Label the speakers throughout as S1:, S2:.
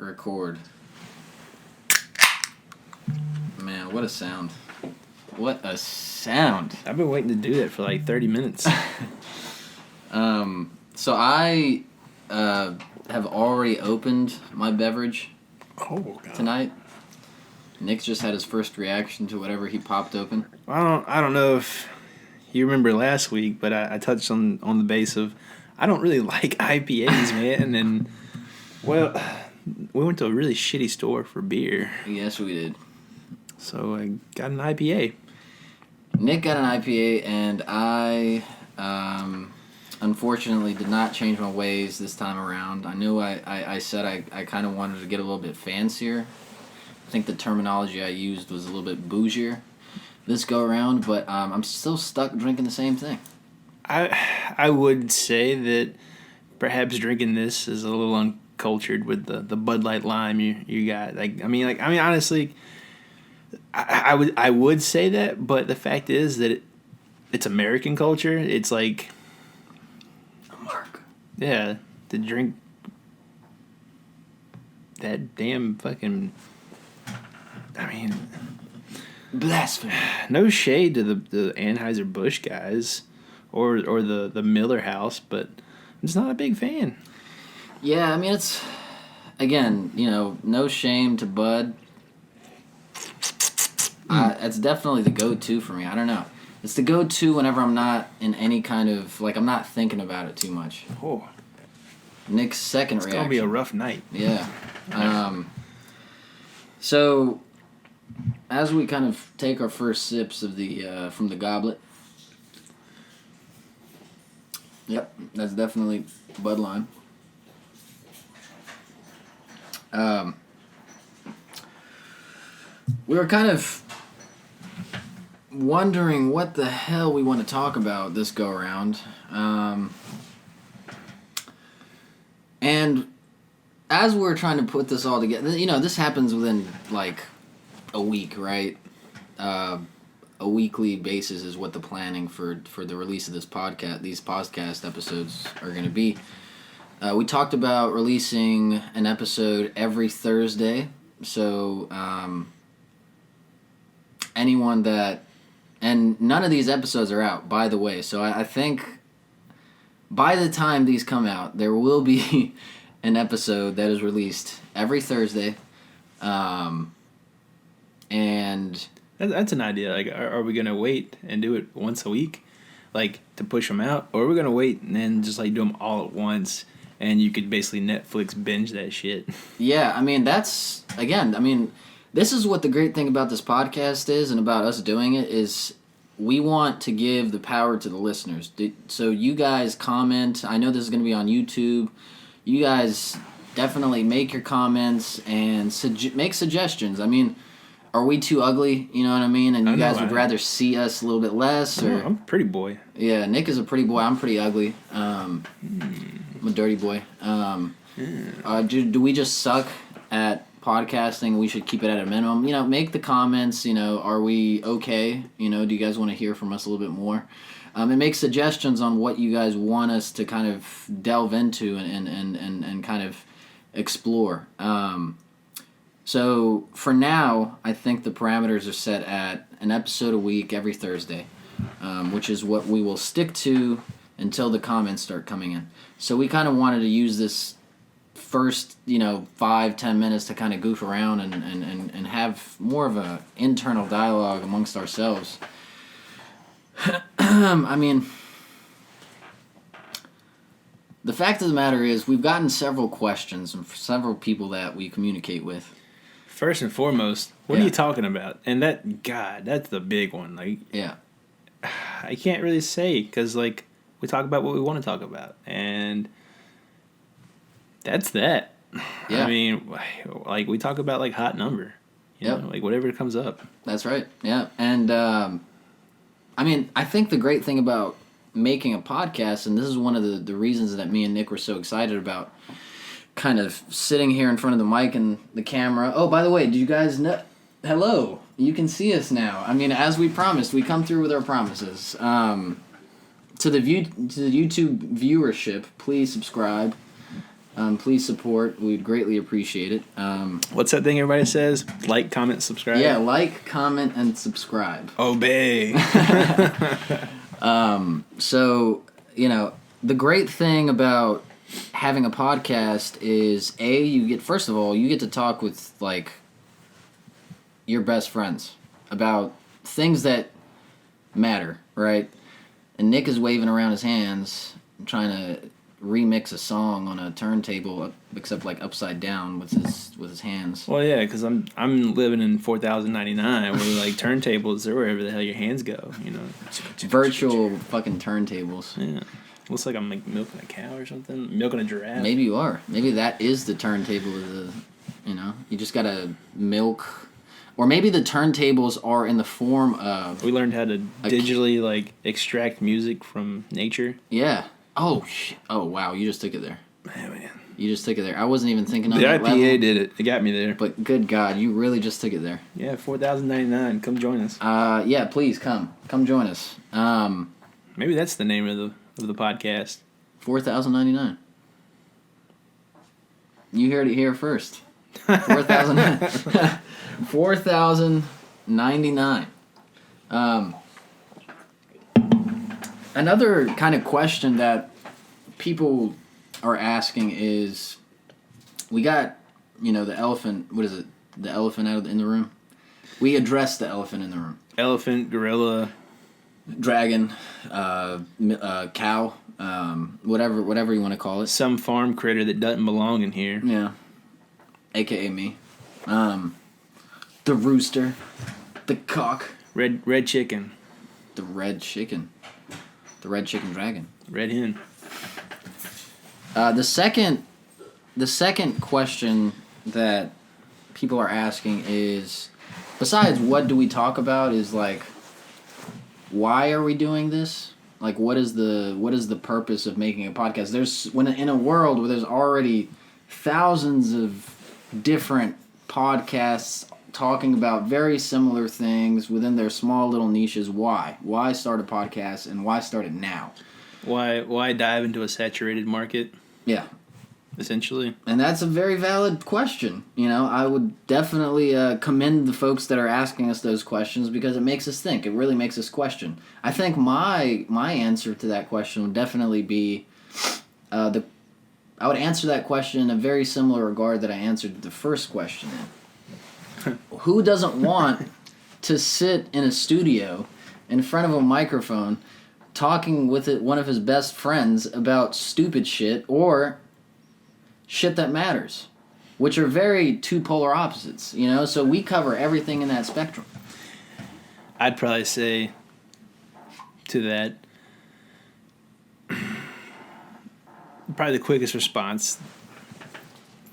S1: record. Man, what a sound. What a sound.
S2: I've been waiting to do that for like 30 minutes.
S1: So I have already opened my beverage tonight. Nick just had his first reaction to whatever he popped open.
S2: I don't know if you remember last week, but I touched on the base of I don't really like IPAs, man. And, well, we went to a really shitty store for beer.
S1: Yes, we did.
S2: So I got an IPA.
S1: Nick got an IPA, and I unfortunately did not change my ways this time around. I knew I said I kind of wanted to get a little bit fancier. I think the terminology I used was a little bit bougier this go around, but I'm still stuck drinking the same thing.
S2: I would say that perhaps drinking this is a little uncultured with the Bud Light Lime you got. I mean honestly, I would say that, but the fact is that it's American culture. It's like
S1: Mark.
S2: Yeah, to drink that damn fucking. I mean,
S1: blasphemy.
S2: No shade to the Anheuser-Busch guys or the Miller House, but I'm just not a big fan.
S1: Yeah, I mean, it's, again, no shame to Bud. It's definitely the go-to for me. I don't know. It's the go-to whenever I'm not in any kind of, I'm not thinking about it too much.
S2: Oh.
S1: Nick's second reaction.
S2: It's going to be a rough night.
S1: Yeah. So, as we kind of take our first sips of the from the goblet. Yep, that's definitely Bud Lime. We were kind of wondering what the hell we want to talk about this go around. And as we're trying to put this all together, this happens within a week, right? A weekly basis is what the planning for the release of these podcast episodes are going to be. We talked about releasing an episode every Thursday, so anyone that... And none of these episodes are out, by the way, so I think by the time these come out, there will be an episode that is released every Thursday, and...
S2: That's an idea. Are we going to wait and do it once a week, to push them out? Or are we going to wait and then just, do them all at once, and you could basically Netflix binge that shit?
S1: Yeah, this is what the great thing about this podcast is, and about us doing it, is we want to give the power to the listeners. So you guys comment. I know this is going to be on YouTube. You guys definitely make your comments and make suggestions. Are we too ugly? You know what I mean? And you guys would rather see us a little bit less? Or
S2: I'm a pretty boy.
S1: Yeah, Nick is a pretty boy. I'm pretty ugly. I'm a dirty boy. Do we just suck at podcasting? We should keep it at a minimum. Make the comments. Are we okay? Do you guys want to hear from us a little bit more? And make suggestions on what you guys want us to kind of delve into and kind of explore. So, for now, I think the parameters are set at an episode a week every Thursday, which is what we will stick to until the comments start coming in. So, we kind of wanted to use this first, 5-10 minutes to kind of goof around and have more of a internal dialogue amongst ourselves. The fact of the matter is we've gotten several questions from several people that we communicate with.
S2: First and foremost, what are you talking about? And that's the big one.
S1: Yeah.
S2: I can't really say because, we talk about what we want to talk about. And that's that.
S1: Yeah.
S2: We talk about, hot number. You know, whatever comes up.
S1: That's right. Yeah. And, I think the great thing about making a podcast, and this is one of the reasons that me and Nick were so excited about kind of sitting here in front of the mic and the camera. Oh, by the way, did you guys know? Hello. You can see us now. As we promised, we come through with our promises. To the YouTube viewership, please subscribe. Please support. We'd greatly appreciate it.
S2: What's that thing everybody says? Like, comment, subscribe?
S1: Yeah, like, comment, and subscribe.
S2: Obey.
S1: So, the great thing about having a podcast is, first of all, you get to talk with, like, your best friends about things that matter, right? And Nick is waving around his hands, trying to remix a song on a turntable, except like upside down with his hands.
S2: Well, yeah, because I'm living in 4099 where like turntables are wherever the hell your hands go,
S1: Virtual fucking turntables.
S2: Yeah, looks like I'm like milking a cow or something, milking a giraffe.
S1: Maybe you are. Maybe that is the turntable of the, you just gotta milk. Or maybe the turntables are in the form of...
S2: We learned how to digitally like extract music from nature.
S1: Yeah. Oh, shit. Oh, wow. You just took it there.
S2: Man.
S1: You just took it there. I wasn't even thinking on
S2: the
S1: that
S2: IPA
S1: level.
S2: did it. It got me there.
S1: But good God, you really just took it there.
S2: Yeah, 4099. Come join us.
S1: Yeah, please come. Come join us.
S2: Maybe that's the name of the podcast.
S1: 4,099. You heard it here first. 4,099. Another kind of question that people are asking is, we got, the elephant, what is it? The elephant in the room? We addressed the elephant in the room.
S2: Elephant, gorilla,
S1: dragon, cow, whatever you want to call it.
S2: Some farm critter that doesn't belong in here.
S1: Yeah. AKA me. The rooster. The cock.
S2: Red chicken.
S1: The red chicken. The red chicken dragon.
S2: Red hen.
S1: The second question that people are asking is, besides what do we talk about, is like, why are we doing this? Like, what is the purpose of making a podcast? In a world where there's already thousands of different podcasts talking about very similar things within their small little niches, why start a podcast, and why start it now?
S2: Why dive into a saturated market?
S1: Yeah.
S2: Essentially.
S1: And that's a very valid question. I would definitely commend the folks that are asking us those questions, because it makes us think. It really makes us question. I think my answer to that question would definitely be I would answer that question in a very similar regard that I answered the first question in. Who doesn't want to sit in a studio in front of a microphone talking with one of his best friends about stupid shit or shit that matters, which are very two polar opposites, So we cover everything in that spectrum.
S2: I'd probably say to that, probably the quickest response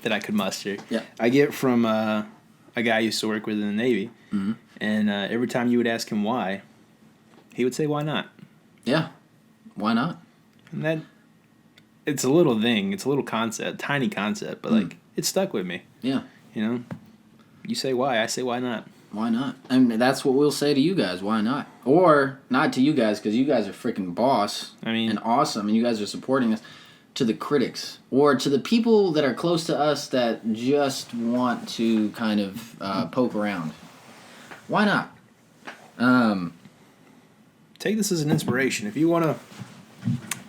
S2: that I could muster.
S1: Yeah.
S2: I get from a guy I used to work with in the Navy,
S1: mm-hmm.
S2: and every time you would ask him why, he would say, "Why not?"
S1: Yeah, why not?
S2: And that, it's a little thing, it's a little concept, tiny concept, but like it stuck with me.
S1: Yeah,
S2: you say why, I say why not.
S1: Why not? And that's what we'll say to you guys. Why not? Or not to you guys, because you guys are freaking boss. And awesome, and you guys are supporting us. To the critics, or to the people that are close to us that just want to kind of poke around. Why not?
S2: Take this as an inspiration. If you want to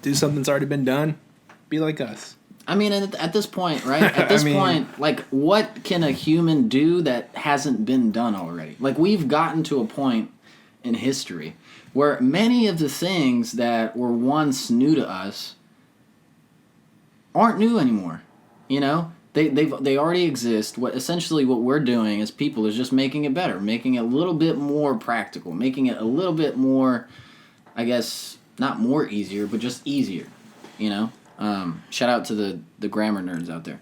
S2: do something that's already been done, be like us.
S1: I mean, at this point, right? At this point, like, what can a human do that hasn't been done already? Like, we've gotten to a point in history where many of the things that were once new to us aren't new anymore. They already exist. What we're doing as people is just making it better, making it a little bit more practical, making it a little bit more, I guess, not more easier, but just easier. Shout out to the grammar nerds out there.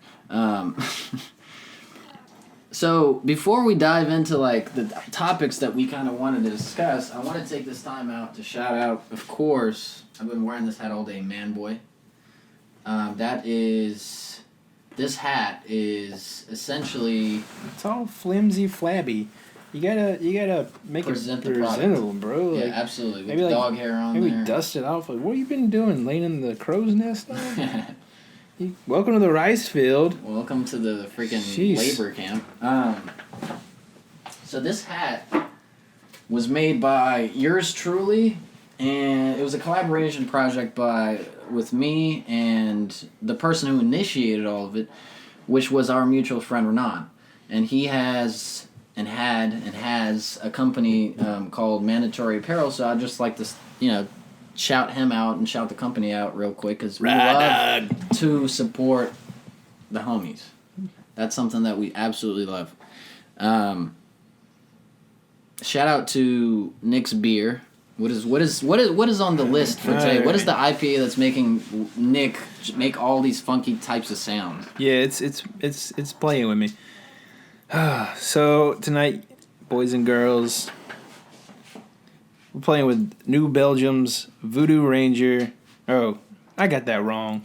S1: So before we dive into like the topics that we kind of wanted to discuss, I want to take this time out to shout out. Of course, I've been wearing this hat all day, man boy. This hat is essentially...
S2: It's all flimsy, flabby. You gotta make it presentable, bro.
S1: Yeah,
S2: like,
S1: absolutely. With
S2: maybe
S1: dog hair on
S2: maybe
S1: there.
S2: Maybe dust it off. Like, what have you been doing? Laying in the crow's nest? Welcome to the rice field.
S1: Welcome to the freaking
S2: Jeez.
S1: labor camp. So this hat was made by yours truly, and it was a collaboration project with me and the person who initiated all of it, which was our mutual friend Renan. And he has a company called Mandatory Apparel. So I'd just like to, shout him out and shout the company out real quick because we love to support the homies. That's something that we absolutely love. Shout out to Nick's beer. What is on the list for today? What is the IPA that's making Nick make all these funky types of sounds?
S2: Yeah, it's playing with me. So tonight, boys and girls, we're playing with New Belgium's Voodoo Ranger. Oh, I got that wrong.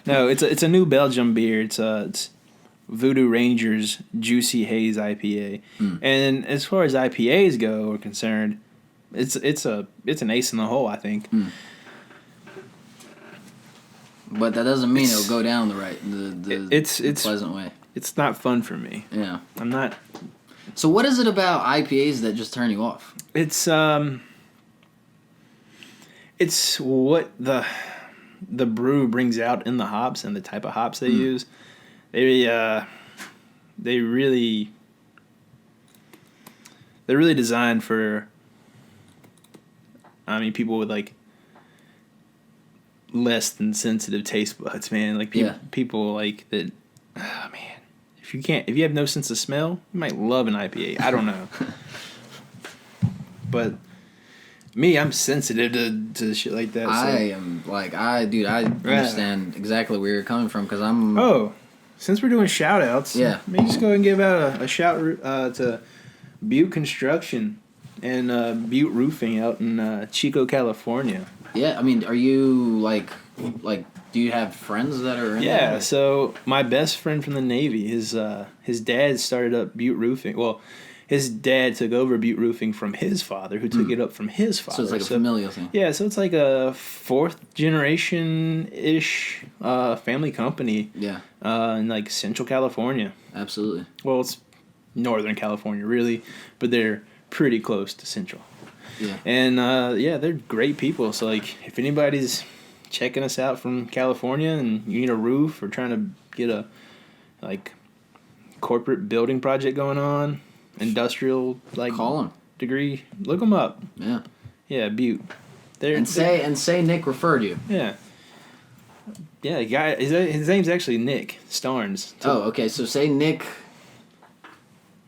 S2: No, it's a New Belgium beer. It's Voodoo Ranger's Juicy Haze IPA. And as far as IPAs go are concerned, it's an ace in the hole, I think.
S1: But that doesn't mean it'll go down the pleasant way. It's
S2: not fun for me.
S1: Yeah.
S2: I'm not.
S1: So what is it about IPAs that just turn you off?
S2: It's what the brew brings out in the hops and the type of hops they use. They're really designed for, people with like less than sensitive taste buds, man. Like people like that. Oh man, if you have no sense of smell, you might love an IPA. I don't know, but me, I'm sensitive to shit like that.
S1: I understand exactly where you're coming from because I'm.
S2: Oh, since we're doing shout outs,
S1: let
S2: me just go and give out a shout to Butte Construction and Butte Roofing out in Chico, California.
S1: Yeah, are you like do you have friends that are in
S2: Yeah,
S1: there?
S2: so my best friend from the Navy, his dad started up Butte Roofing. Well, his dad took over Butte Roofing from his father, who took it up from his father.
S1: So it's like a familial thing.
S2: Yeah, so it's like a fourth generation-ish family company.
S1: Yeah.
S2: In like Central California.
S1: Absolutely.
S2: Well, it's Northern California, really, but they're pretty close to Central.
S1: Yeah.
S2: And they're great people. So like, if anybody's checking us out from California and you need a roof or trying to get a corporate building project going on, industrial
S1: call them.
S2: Degree, look them up.
S1: Yeah,
S2: Butte.
S1: Say Nick referred you.
S2: Yeah, guy. His name's actually Nick Starnes.
S1: Oh, okay. So say Nick.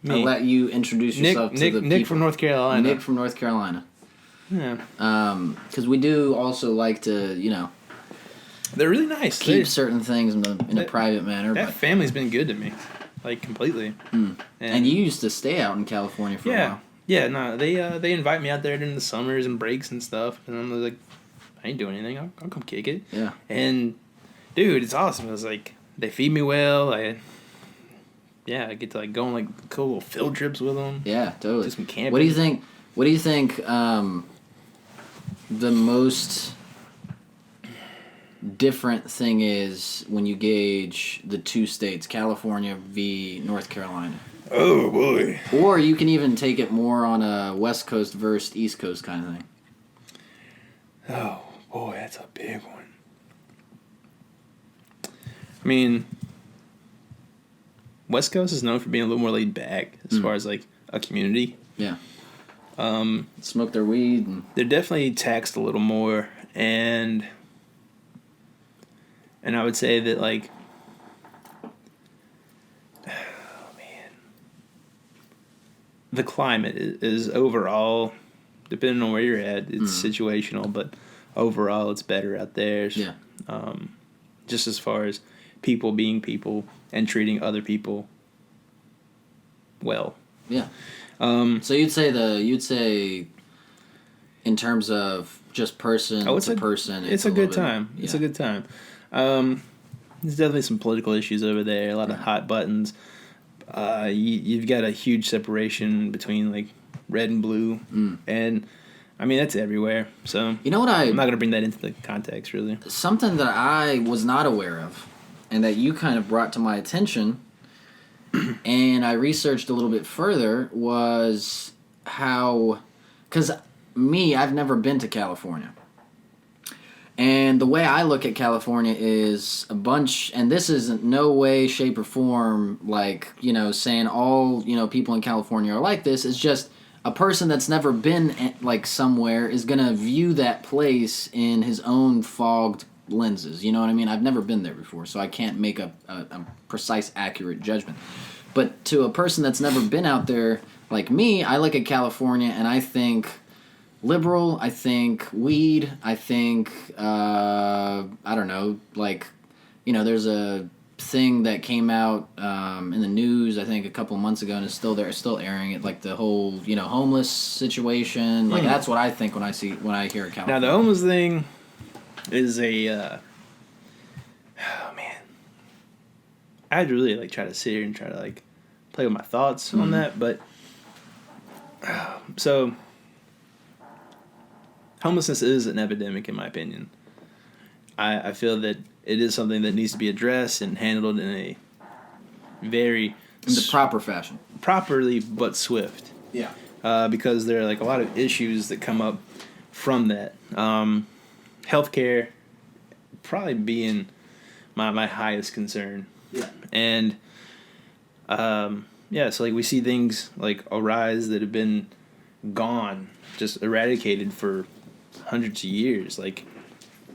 S2: Me.
S1: I'll let you introduce yourself to the people.
S2: Nick from North Carolina.
S1: Nick from North Carolina.
S2: Yeah.
S1: Because we do also like to,
S2: they're really nice.
S1: Keep certain things in a private manner.
S2: That family's been good to me, like completely.
S1: And you used to stay out in California for a while.
S2: Yeah, no, they invite me out there during the summers and breaks and stuff, and I'm like, I ain't doing anything. I'll come kick it.
S1: Yeah.
S2: And dude, it's awesome. It's like they feed me well. I get to go on like cool little field trips with them.
S1: Yeah, totally.
S2: Do some camping.
S1: What do you think? The most different thing is when you gauge the two states, California v. North Carolina.
S2: Oh boy.
S1: Or you can even take it more on a West Coast versus East Coast kind of thing.
S2: Oh boy, that's a big one. I mean, West Coast is known for being a little more laid back as far as like a community.
S1: Yeah. Smoke their weed.
S2: They're definitely taxed a little more, and I would say that like, oh man, the climate is overall, depending on where you're at, it's situational, but overall it's better out there.
S1: Yeah.
S2: Just as far as people being people and treating other people well.
S1: Yeah. So you'd say in terms of just person to person,
S2: it's a good time. Yeah. It's a good time. There's definitely some political issues over there. A lot of hot buttons. You've got a huge separation between like red and blue, and I mean that's everywhere. So
S1: you know what I'm
S2: not gonna bring that into the context really.
S1: Something that I was not aware of and that you kind of brought to my attention, and I researched a little bit further, was how, because I've never been to California. And the way I look at California is a bunch, and this isn't no way, shape, or form like, saying all, people in California are like this. It's just a person that's never been like somewhere is going to view that place in his own fogged lenses. You know what I mean? I've never been there before, so I can't make a precise, accurate judgment. But to a person that's never been out there like me, I look at California and I think liberal, I think weed, I think, I don't know, like, there's a thing that came out in the news, I think, a couple months ago, and it's still airing it, like the whole, homeless situation. Like, that's what I think when I hear California.
S2: Now, the homeless thing is oh, man. I'd really, try to sit here and try to, play with my thoughts on that, but, so... homelessness is an epidemic, in my opinion. I feel that it is something that needs to be addressed and handled in a very...
S1: in the proper fashion.
S2: Properly, but swift.
S1: Yeah.
S2: Because there are, a lot of issues that come up from that. Healthcare probably being my highest concern.
S1: Yeah.
S2: And, so, we see things, arise that have been gone, just eradicated for hundreds of years, like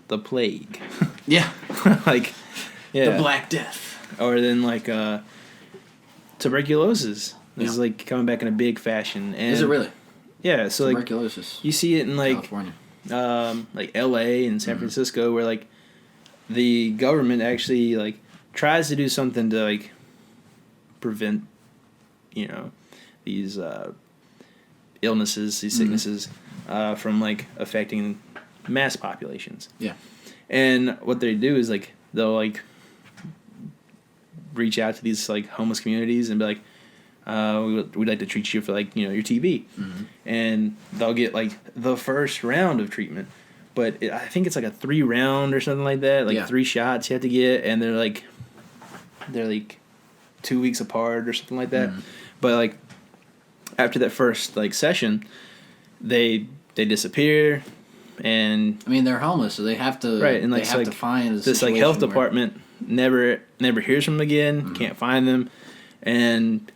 S2: the plague.
S1: Yeah.
S2: The
S1: Black Death.
S2: Or then tuberculosis is coming back in a big fashion. And
S1: is it really?
S2: Yeah, so
S1: tuberculosis.
S2: You see it in
S1: California.
S2: LA and San Francisco, where the government actually tries to do something to prevent these illnesses, these sicknesses, from affecting mass populations.
S1: Yeah.
S2: And what they do is they'll reach out to these homeless communities and be like, we'd like to treat you for your TB, and they'll get the first round of treatment, but I think it's a 3-round or something like that, 3 shots you have to get, and they're 2 weeks apart or something like that, but after that first session, they disappear, and
S1: I mean they're homeless, so they have to
S2: and
S1: they have to find
S2: this health department never hears from them again, can't find them, and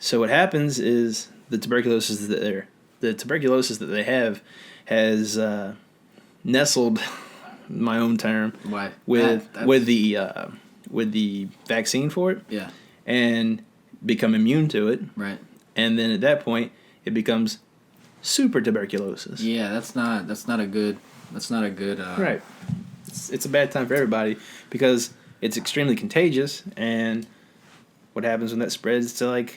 S2: so what happens is the tuberculosis that they have has nestled, my own term, with the vaccine for it, and become immune to it,
S1: right.
S2: And then at that point, it becomes super tuberculosis.
S1: Yeah, that's not a good.
S2: Right. It's a bad time for everybody because it's extremely contagious, and what happens when that spreads to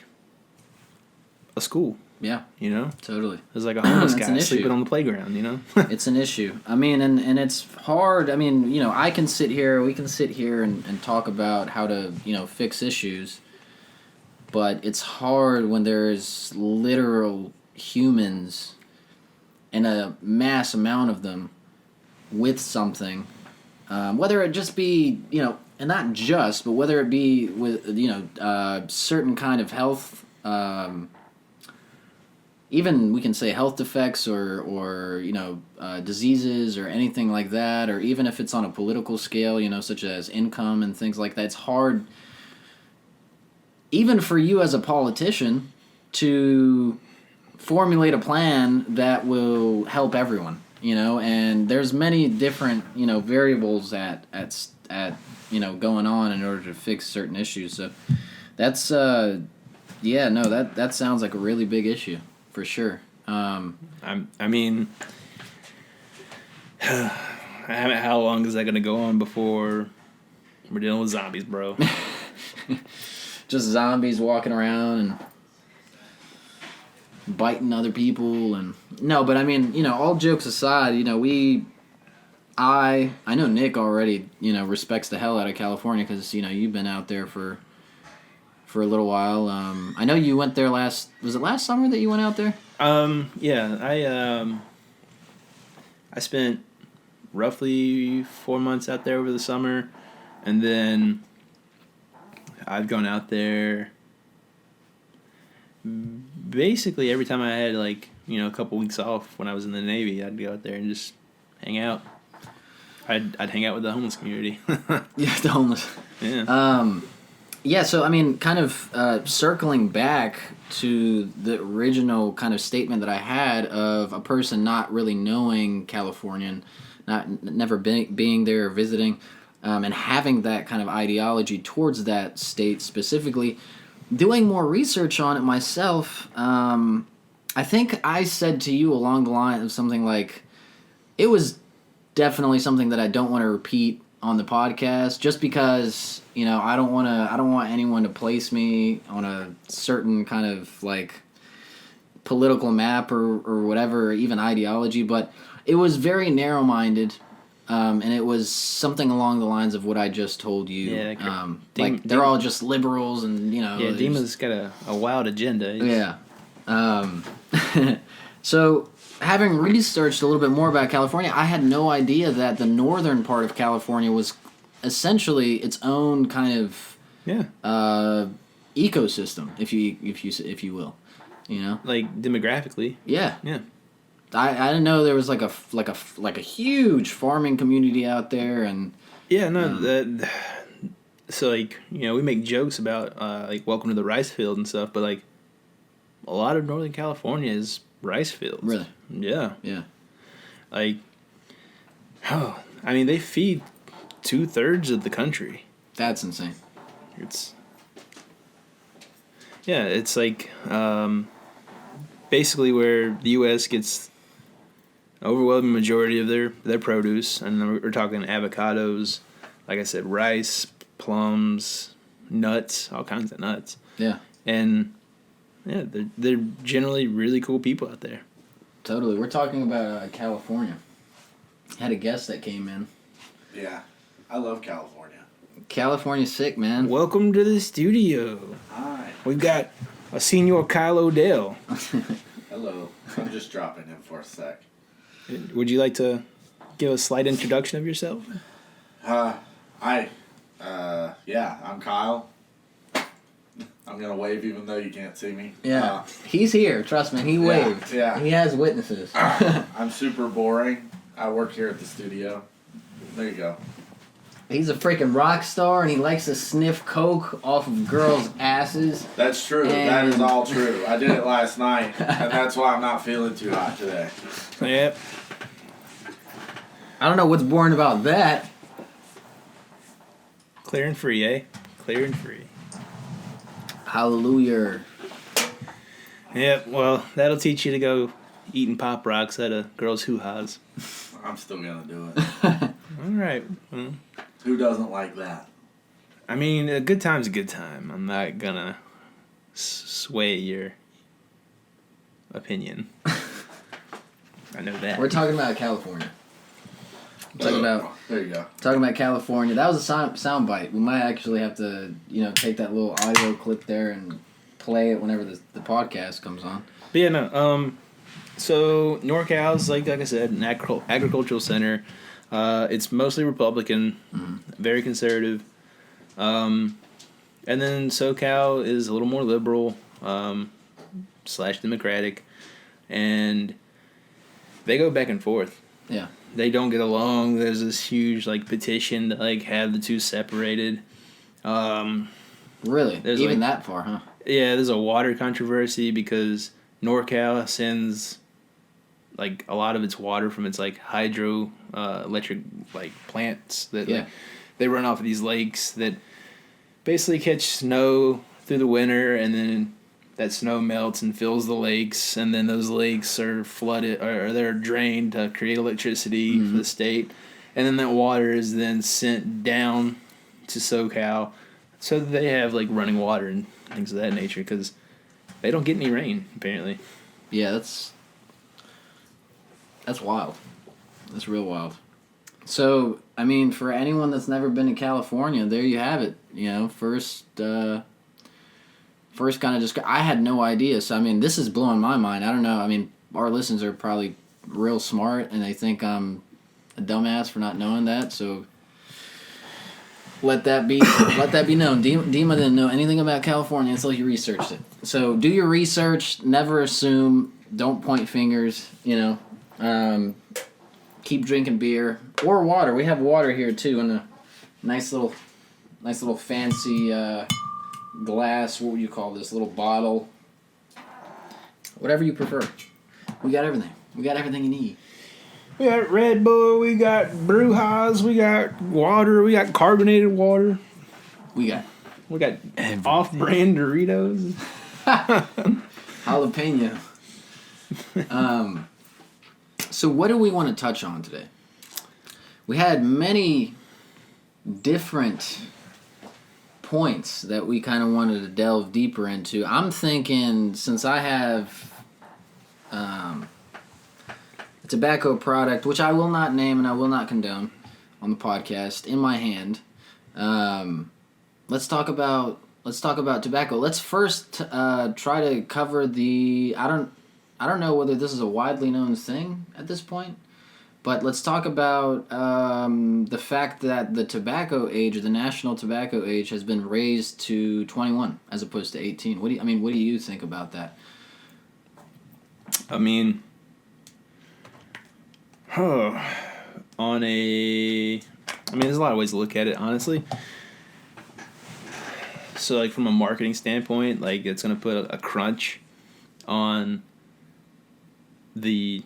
S2: a school?
S1: Yeah. Totally.
S2: There's a homeless guy sleeping on the playground.
S1: It's an issue. I mean, and it's hard. I mean, we can sit here and talk about how to fix issues. But it's hard when there's literal humans and a mass amount of them with something, whether it just be, and not just, but whether it be with, certain kind of health, even we can say health defects or diseases or anything like that, or even if it's on a political scale, such as income and things like that. It's hard even for you as a politician to formulate a plan that will help everyone, and there's many different, variables at going on in order to fix certain issues. So that's, that sounds like a really big issue for sure.
S2: I mean, how long is that going to go on before we're dealing with zombies, bro?
S1: Just zombies walking around and biting other people, and but I mean, all jokes aside, I know Nick already, respects the hell out of California because you've been out there for a little while. I know you went there was it last summer that you went out there?
S2: Yeah, I spent roughly 4 months out there over the summer, and then I've gone out there basically every time I had like, you know, a couple weeks off when I was in the Navy. I'd go out there and just hang out. I'd hang out with the homeless community.
S1: Yeah, the homeless.
S2: Yeah.
S1: Yeah, so I mean, kind of circling back to the original kind of statement that I had of a person not really knowing California, never being there or visiting, and having that kind of ideology towards that state specifically. Doing more research on it myself, I think I said to you along the line of something like, it was definitely something that I don't want to repeat on the podcast, just because, you know, I don't want anyone to place me on a certain kind of like political map or whatever, or even ideology, but it was very narrow-minded, and it was something along the lines of what I just told you.
S2: Yeah,
S1: like they're all just liberals, and you know.
S2: Yeah, Dima's got a wild agenda.
S1: Yeah. So, having researched a little bit more about California, I had no idea that the northern part of California was essentially its own kind of ecosystem, if you will, you know,
S2: like demographically.
S1: Yeah.
S2: Yeah.
S1: I didn't know there was like a huge farming community out there, and
S2: yeah, no, so like, you know, we make jokes about like welcome to the rice field and stuff, but like a lot of Northern California is rice fields.
S1: Really?
S2: Yeah.
S1: Yeah.
S2: Like, oh, I mean, they feed 2/3 of the country.
S1: That's insane.
S2: It's like basically where the U.S. gets an overwhelming majority of their produce, and we're talking avocados, like I said, rice, plums, nuts, all kinds of nuts.
S1: Yeah.
S2: And yeah, they're generally really cool people out there.
S1: Totally. We're talking about California. Had a guest that came in.
S3: Yeah, I love California.
S1: California's sick, man.
S2: Welcome to the studio.
S3: Hi.
S2: We've got a Senior Kyle Odell.
S3: Hello. I'm just dropping in for a sec.
S2: Would you like to give a slight introduction of yourself?
S3: Hi. Yeah, I'm Kyle. I'm going to wave even though you can't see me.
S1: Yeah. He's here. Trust me. He waved.
S3: Yeah.
S1: He has witnesses.
S3: I'm super boring. I work here at the studio. There you go.
S1: He's a freaking rock star, and he likes to sniff coke off of girls' asses.
S3: That's true. That is all true. I did it last night, and that's why I'm not feeling too hot today.
S2: Yep.
S1: I don't know what's boring about that.
S2: Clear and free, eh? Clear and free.
S1: Hallelujah.
S2: Yep, well, that'll teach you to go eating Pop Rocks at a girl's hoo-ha's.
S3: I'm still going to do it.
S2: All right. Well,
S3: who doesn't like that?
S2: I mean, a good time's a good time. I'm not going to sway your opinion. I know that.
S1: We're talking about California. Talking
S3: there you go.
S1: Talking about California. That was a sound bite. We might actually have to, take that little audio clip there and play it whenever the podcast comes on.
S2: But yeah, no. So NorCal's like I said, an agricultural center. It's mostly Republican, very conservative. And then SoCal is a little more liberal, / Democratic, and they go back and forth.
S1: Yeah.
S2: They don't get along. There's this huge petition to have the two separated.
S1: Really? Even that far, huh?
S2: Yeah, there's a water controversy because NorCal sends a lot of its water from its hydro electric plants that they run off of these lakes that basically catch snow through the winter, and then that snow melts and fills the lakes, and then those lakes are flooded or they're drained to create electricity for the state, and then that water is then sent down to SoCal so that they have running water and things of that nature, because they don't get any rain apparently.
S1: Yeah, that's wild. That's real wild. So, I mean, for anyone that's never been to California, there you have it. First kind of just, I had no idea. So, I mean, this is blowing my mind. I don't know. I mean, our listeners are probably real smart, and they think I'm a dumbass for not knowing that. So, Let that be known. Dima didn't know anything about California until he researched it. So do your research. Never assume. Don't point fingers. Keep drinking beer or water. We have water here too in a nice little fancy glass. What would you call this? Little bottle. Whatever you prefer. We got everything. We got everything you need.
S2: We got Red Bull, we got Brewhas, we got water, we got carbonated water.
S1: We got
S2: off-brand Doritos.
S1: Jalapeno. So what do we want to touch on today? We had many different points that we kind of wanted to delve deeper into. I'm thinking, since I have a tobacco product, which I will not name and I will not condone on the podcast, in my hand, let's talk about tobacco. Let's first try to cover the. I don't know whether this is a widely known thing at this point, but let's talk about the fact that the tobacco age, or the national tobacco age, has been raised to 21 as opposed to 18. What do you think about that?
S2: I mean, there's a lot of ways to look at it, honestly. So, like, from a marketing standpoint, like, it's going to put a crunch on the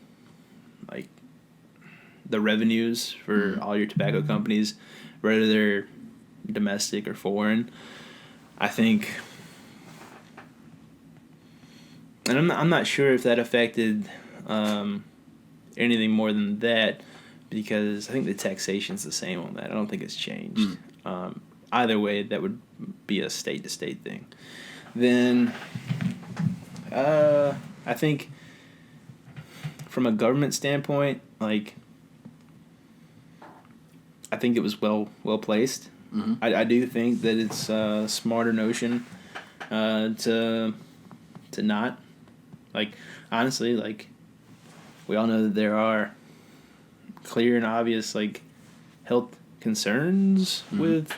S2: revenues for all your tobacco companies, whether they're domestic or foreign. I think, and I'm not sure if that affected anything more than that, because I think the taxation's the same on that. I don't think it's changed. Either way, that would be a state-to-state thing. Then, I think from a government standpoint, like, I think it was well placed. Mm-hmm. I do think that it's a smarter notion to not, like, honestly, like, we all know that there are clear and obvious, like, health concerns with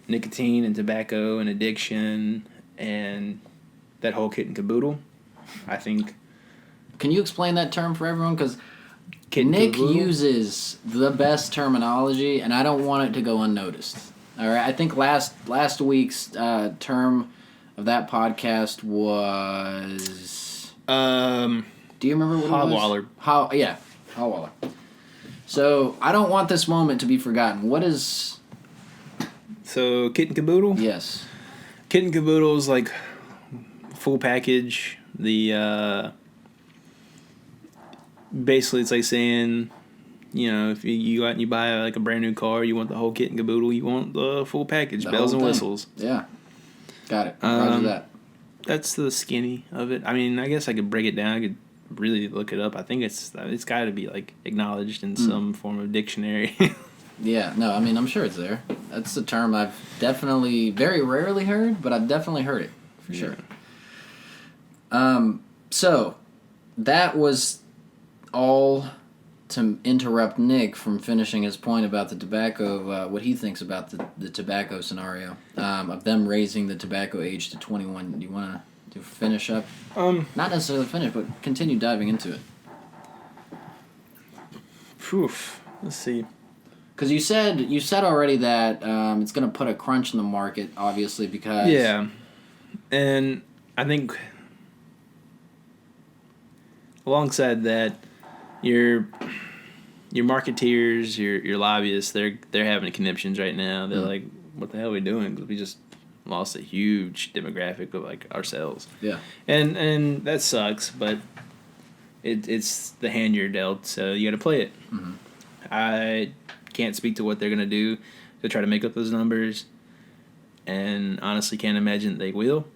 S2: nicotine and tobacco and addiction and that whole kit and caboodle. I think.
S1: Can you explain that term for everyone? Because Nick uses the best terminology, and I don't want it to go unnoticed. All right, I think last week's term of that podcast was. Do you remember what it was?
S2: Hogwaller.
S1: Hogwaller. So I don't want this moment to be forgotten. What is?
S2: So kit and caboodle.
S1: Yes.
S2: Kit and caboodle is like full package. Basically, it's like saying, if you go out and you buy like a brand new car, you want the whole kit and caboodle, you want the full package, bells and whistles.
S1: Yeah, got it. Roger that.
S2: That's the skinny of it. I mean, I guess I could break it down. I could really look it up. I think it's got to be like acknowledged in some form of dictionary.
S1: Yeah, no, I mean, I'm sure it's there. That's a term I've definitely, very rarely heard, but I've definitely heard it for sure. So that was all to interrupt Nick from finishing his point about the tobacco, what he thinks about the tobacco scenario, of them raising the tobacco age to 21. Do you want to finish up? Not necessarily finish, but continue diving into it.
S2: Let's see.
S1: Because you said already that it's going to put a crunch in the market, obviously, because...
S2: Yeah. And I think alongside that, your marketeers, your lobbyists, they're having conniptions right now. They're like, what the hell are we doing? Because we just lost a huge demographic of, like, ourselves.
S1: Yeah.
S2: And that sucks, but it's the hand you're dealt, so you got to play it. Mm-hmm. I can't speak to what they're going to do to try to make up those numbers, and honestly can't imagine they will.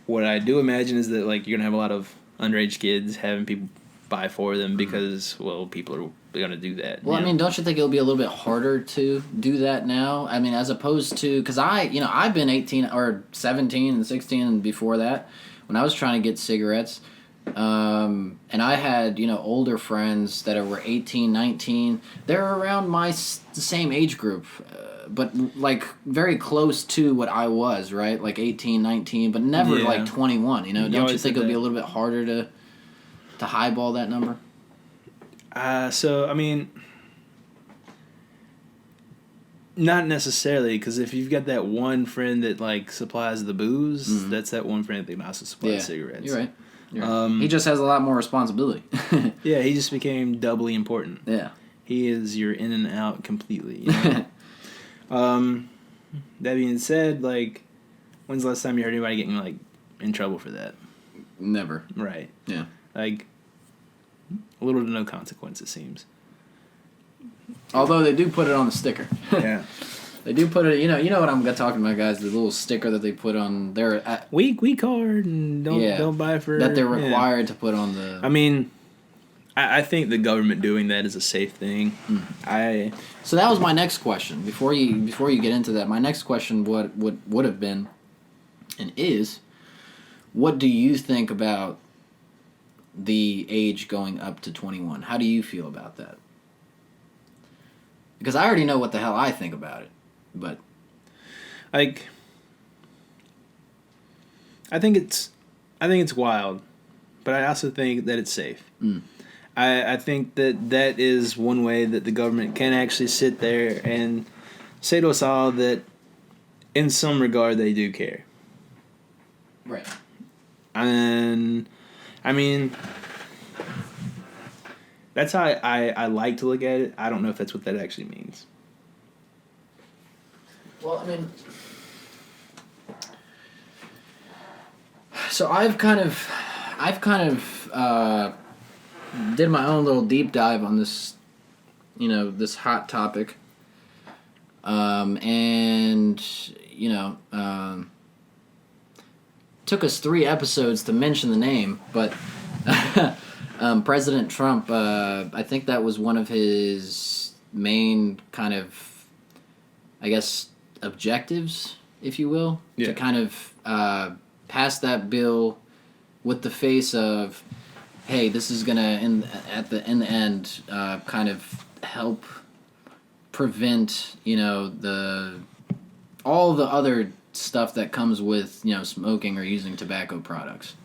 S2: What I do imagine is that, like, you're going to have a lot of underage kids having people buy for them because, well, people are going to do that.
S1: Well, I mean, don't you think it'll be a little bit harder to do that now? I mean, as opposed to, because I've been 18 or 17 and 16 and before that, when I was trying to get cigarettes, And I had, older friends that were 18, 19. They're around the same age group, but like very close to what I was, right? Like 18, 19, but never
S2: Yeah.
S1: like 21, Don't you
S2: always
S1: think
S2: said
S1: it would be
S2: that.
S1: a little bit harder to highball that number?
S2: So, I mean, not necessarily, because if you've got that one friend that, like, supplies the booze, that's that one friend that can also supply cigarettes.
S1: You're right. He just has a lot more responsibility.
S2: Yeah, he just became doubly important.
S1: Yeah.
S2: He is your in and out completely. That being said, like, when's the last time you heard anybody getting, like, in trouble for that?
S1: Never.
S2: Right.
S1: Yeah.
S2: Like, little to no consequence, it seems.
S1: Although they do put it on the sticker.
S2: Yeah.
S1: They do put it, you know what I'm talking about, guys, the little sticker that they put on their...
S2: Weak card, and don't buy for...
S1: That they're required to put on the...
S2: I mean, I think the government doing that is a safe thing.
S1: So that was my next question. Before you get into that, my next question would have been, and is, what do you think about the age going up to 21? How do you feel about that? Because I already know what the hell I think about it, but
S2: like, I think it's wild, but I also think that it's safe. I think that is one way that the government can actually sit there and say to us all that in some regard they do care.
S1: right.
S2: And I mean, that's how I like to look at it. I don't know if that's what that actually means.
S1: Well, I mean, so I've kind of did my own little deep dive on this, this hot topic, and took us 3 episodes to mention the name, but President Trump, I think that was one of his main kind of, I guess, objectives, if you will, to kind of pass that bill with the face of, hey, this is gonna in the end kind of help prevent all the other stuff that comes with smoking or using tobacco products.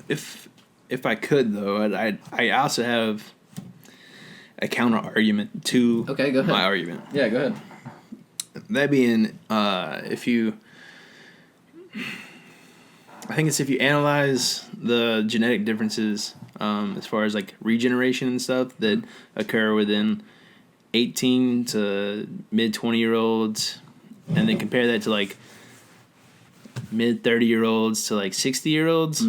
S2: If I could though, I also have a counter argument to
S1: Go ahead.
S2: my argument.
S1: Yeah, go ahead.
S2: That being, I think it's if you analyze the genetic differences as far as like regeneration and stuff that occur within 18 to mid 20-year-olds, and then compare that to like mid 30-year-olds to like 60-year-olds,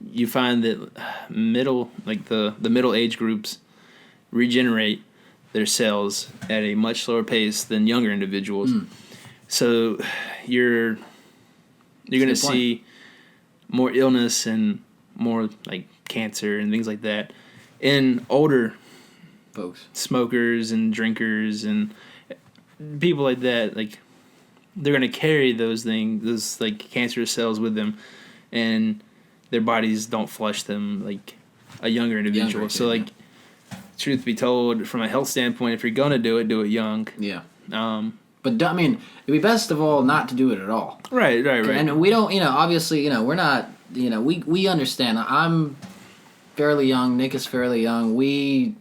S2: you find that the middle age groups regenerate their cells at a much slower pace than younger individuals. So you're going to see more illness and more like cancer and things like that in older
S1: Folks,
S2: smokers and drinkers and people like that. Like, they're going to carry those like cancerous cells with them, and their bodies don't flush them like a younger individual. So like, truth be told, from a health standpoint, if you're going to do it young.
S1: Yeah. But I mean, it'd be best of all not to do it at all.
S2: Right.
S1: And we don't, obviously, we're not, we understand. I'm fairly young. Nick is fairly young.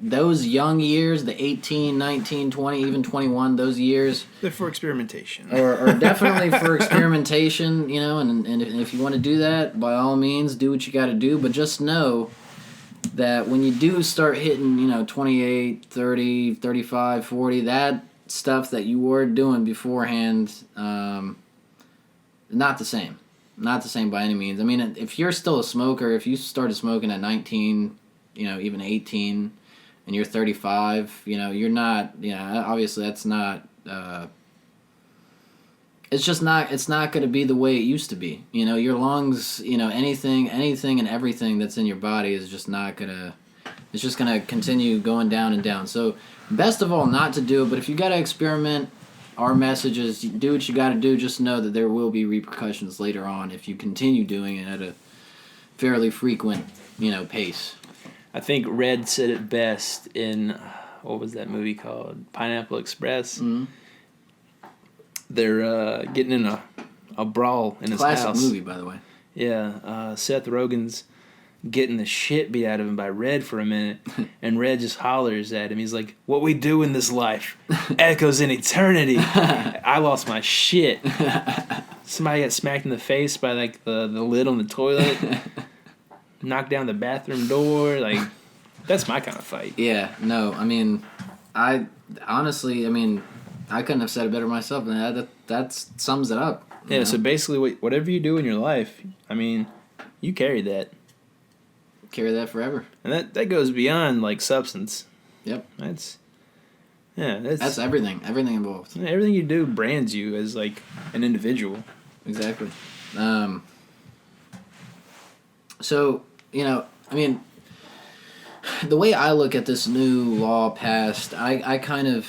S1: Those young years, the 18, 19, 20, even 21, those years.
S2: They're for experimentation.
S1: Are definitely for experimentation, and if you want to do that, by all means, do what you got to do. But just know that when you do start hitting, 28, 30, 35, 40, that stuff that you were doing beforehand, not the same by any means. I mean, if you're still a smoker, if you started smoking at 19, even 18, and you're 35, you're not, obviously that's not, it's not going to be the way it used to be. Your lungs, anything and everything that's in your body is just not going to, it's just going to continue going down and down. So best of all not to do it, but if you got to experiment, our message is do what you got to do. Just know that there will be repercussions later on if you continue doing it fairly frequent, pace.
S2: I think Red said it best in, what was that movie called? Pineapple Express.
S1: Mm-hmm.
S2: They're getting in a brawl in his house.
S1: Classic movie, by the way.
S2: Yeah, Seth Rogen's getting the shit beat out of him by Red for a minute, and Red just hollers at him. He's like, "What we do in this life echoes in eternity." I lost my shit. Somebody got smacked in the face by like the lid on the toilet, knocked down the bathroom door. Like, that's my kind of fight.
S1: Yeah, no, I mean, I honestly, I couldn't have said it better myself, and that sums it up.
S2: Yeah, so basically, whatever you do in your life, you carry that.
S1: Carry that forever.
S2: And that goes beyond, like, substance.
S1: Yep.
S2: That's
S1: everything. Everything involved.
S2: Everything you do brands you as, like, an individual.
S1: Exactly. So, the way I look at this new law passed, I kind of...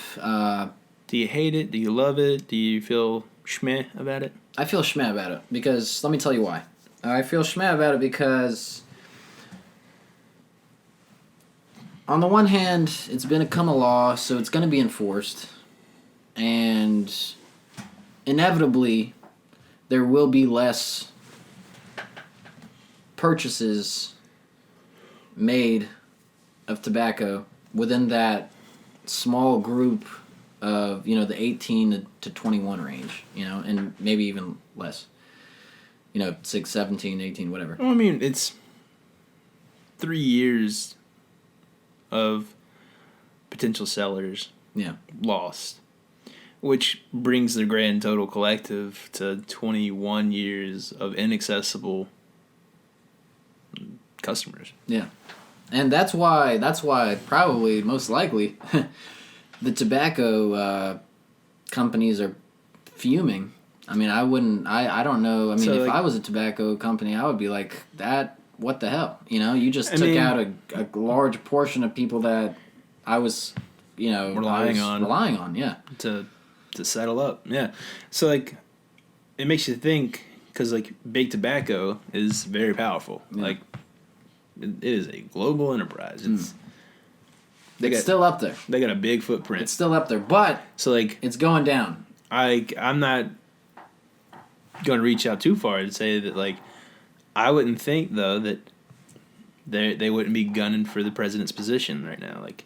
S2: do you hate it? Do you love it? Do you feel schmeh about it?
S1: I feel schmeh about it because, let me tell you why. I feel schmeh about it because, on the one hand, it's become a law, so it's going to be enforced, and inevitably, there will be less purchases made of tobacco within that small group of, the 18 to 21 range, and maybe even less. 6, 17, 18, whatever.
S2: Well, it's 3 years of potential sellers lost, which brings the grand total collective to 21 years of inaccessible customers.
S1: Yeah. And that's why probably most likely the tobacco companies are fuming. I don't know. If I was a tobacco company, I would be like, what the hell? You just took out a large portion of people that I was,
S2: relying on,
S1: yeah.
S2: To settle up, yeah. So, like, it makes you think, because, like, big tobacco is very powerful. Yeah. Like, it is a global enterprise.
S1: It's still up there.
S2: They got a big footprint.
S1: It's still up there, but
S2: so, like,
S1: it's going down.
S2: I'm not going to reach out too far to say that, like, I wouldn't think, though, that they wouldn't be gunning for the president's position right now. Like,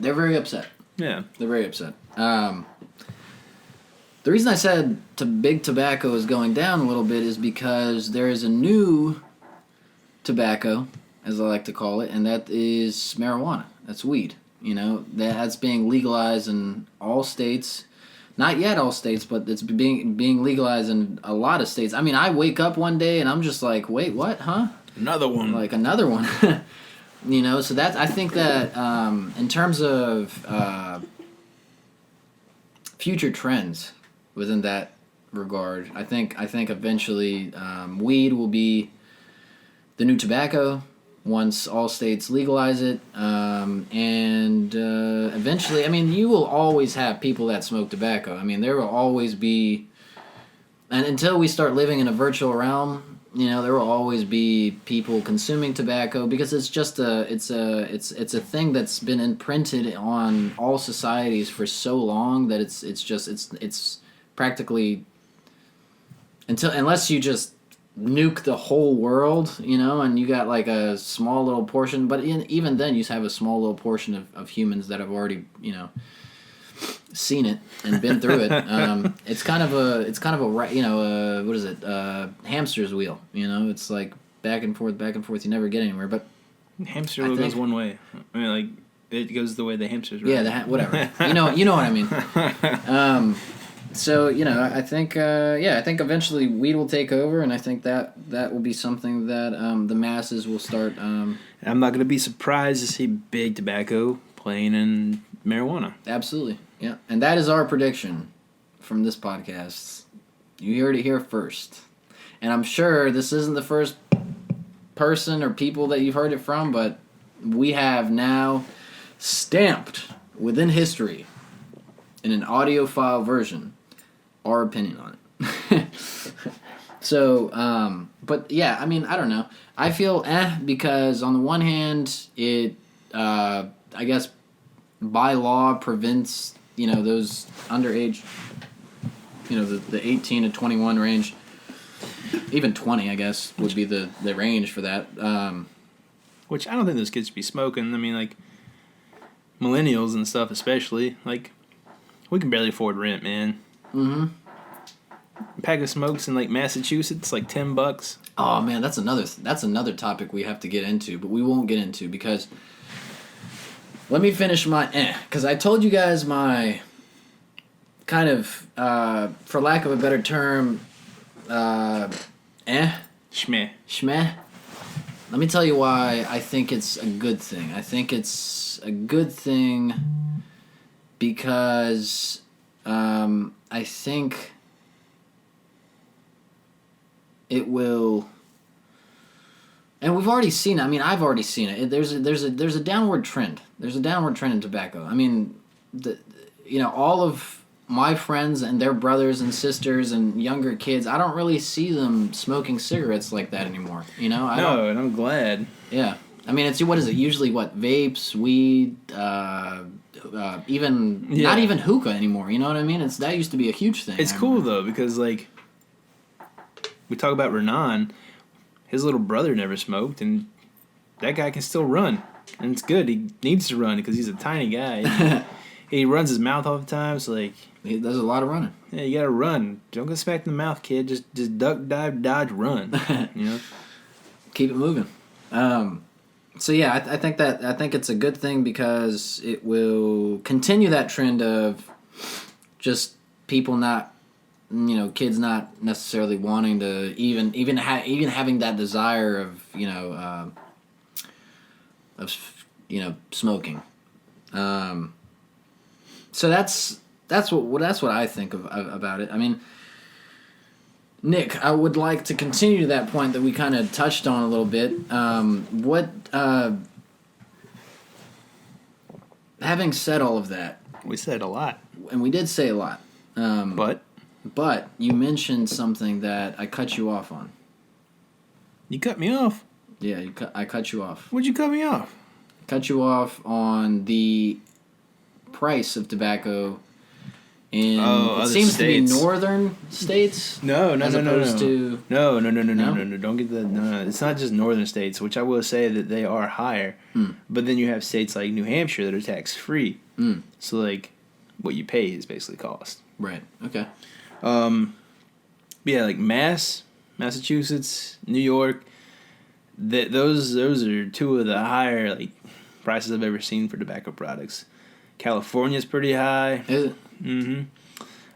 S1: they're very upset.
S2: Yeah.
S1: They're very upset. The reason I said big tobacco is going down a little bit is because there is a new tobacco, as I like to call it, and that is marijuana. That's weed. That's being legalized in all states. Not yet all states, but it's being legalized in a lot of states. I wake up one day and I'm just like, wait, what? Huh?
S2: Another one.
S1: Like another one. So that's, I think that in terms of future trends within that regard, I think eventually weed will be the new tobacco once all states legalize it, and eventually, you will always have people that smoke tobacco. There will always be, and until we start living in a virtual realm, there will always be people consuming tobacco because it's just it's a thing that's been imprinted on all societies for so long that it's practically unless you just nuke the whole world, and you got like a small little portion, but even then you have a small little portion of humans that have already, seen it and been through it. It's kind of a what is it? Hamster's wheel, it's like back and forth, you never get anywhere, but
S2: hamster wheel goes one way. Like it goes the way the hamsters run.
S1: Yeah, whatever. you know what I mean. So, I think eventually weed will take over, and I think that will be something that the masses will start... I'm
S2: not going to be surprised to see big tobacco playing in marijuana.
S1: Absolutely, yeah. And that is our prediction from this podcast. You heard it here first. And I'm sure this isn't the first person or people that you've heard it from, but we have now stamped within history in an audiophile version our opinion on it. So, but yeah, I mean, I don't know. I feel because on the one hand, it, I guess, by law prevents, those underage, the 18 to 21 range, even 20, I guess, would be the range for that.
S2: Which I don't think those kids should be smoking. I mean, like, millennials and stuff especially, like, we can barely afford rent, man.
S1: Mm-hmm.
S2: A pack of smokes in, like, Massachusetts, like $10.
S1: Oh man, that's another topic we have to get into, but we won't get into because let me finish my because I told you guys my kind of for lack of a better term schmeh. Let me tell you why I think it's a good thing. I think it's a good thing because I think it will, and we've already seen it. I mean, I've already seen it. There's a downward trend. There's a downward trend in tobacco. I mean, all of my friends and their brothers and sisters and younger kids, I don't really see them smoking cigarettes like that anymore. And
S2: I'm glad.
S1: Yeah. I mean, what is it? Usually, vapes, weed, even not even hookah anymore. You know what I mean? That used to be a huge thing.
S2: It's cool though because like we talk about Renan, his little brother never smoked, and that guy can still run, and it's good. He needs to run because he's a tiny guy. He runs his mouth all the time, so like
S1: he does a lot of running.
S2: Yeah, you gotta run. Don't get smacked in the mouth, kid. Just duck, dive, dodge, run.
S1: Keep it moving. So yeah, I think it's a good thing because it will continue that trend of just people not, kids not necessarily wanting to even having that desire of smoking. So that's what I think about it. I mean, Nick, I would like to continue to that point that we kind of touched on a little bit. Having said all of that,
S2: we said a lot,
S1: and we did say a lot. But you mentioned something that I cut you off on.
S2: You cut me off?
S1: Yeah, I cut you off.
S2: What'd you cut me off?
S1: Cut you off on the price of tobacco in it seems states. To be northern states.
S2: No.
S1: No.
S2: Don't get that. No. It's not just northern states, which I will say that they are higher. But then you have states like New Hampshire that are tax free. So like, what you pay is basically cost.
S1: Right. Okay.
S2: Yeah, like Massachusetts, New York. Those are two of the higher like prices I've ever seen for tobacco products. California's pretty high.
S1: Is it?
S2: Mm-hmm.